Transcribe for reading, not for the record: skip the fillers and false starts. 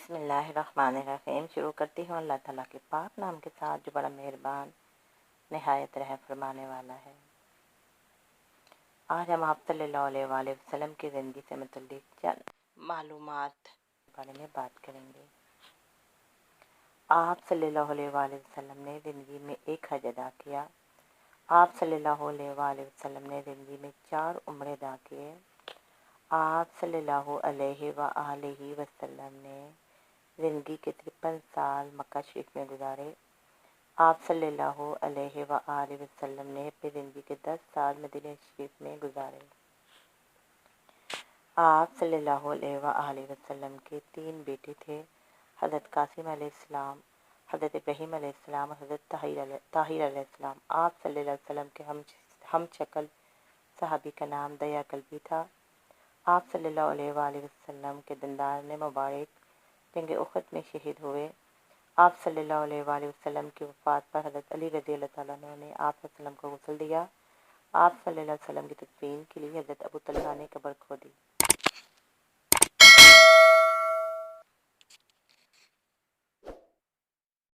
بسم اللہ الرحمن الرحیم۔ شروع کرتی ہوں اللہ تعالیٰ کے پاک نام کے ساتھ جو بڑا مہربان نہایت رحم فرمانے والا ہے۔ آج ہم آپ صلی اللہ علیہ وآلہ وسلم کی زندگی سے متعلق چند معلومات کے بارے میں بات کریں گے۔ آپ صلی اللہ علیہ وآلہ وسلم نے زندگی میں ایک حج ادا کیا۔ آپ صلی اللہ علیہ وآلہ وسلم نے زندگی میں 4 عمرے ادا کیے۔ آپ صلی اللہ علیہ وآلہ وسلم نے زندگی کے 53 سال مکہ شریف میں گزارے۔ آپ صلی اللہ علیہ وآلہ وسلم نے اپنی زندگی کے 10 سال مدینہ شریف میں گزارے۔ آپ صلی اللہ علیہ وآلہ وسلم کے 3 بیٹے تھے، حضرت قاسم علیہ السلام، حضرت ابراہیم علیہ السلام اور حضرت طاہر علیہ السلام۔ آپ صلی اللہ علیہ وسلم کے ہم شکل صحابی کا نام دیا قلبی تھا۔ آپ صلی اللہ علیہ وآلہ وسلم کے دندان مبارک جنگ احد میں شہید ہوئے۔ آپ صلی اللہ علیہ وآلہ وسلم کی وفات پر حضرت علی رضی اللہ تعالیٰ عنہ نے آپ صلی اللہ علیہ وسلم کو غسل دیا۔ آپ صلی اللہ علیہ وسلم کی تدفین کے لیے حضرت ابو طلحہ نے قبر کھودی۔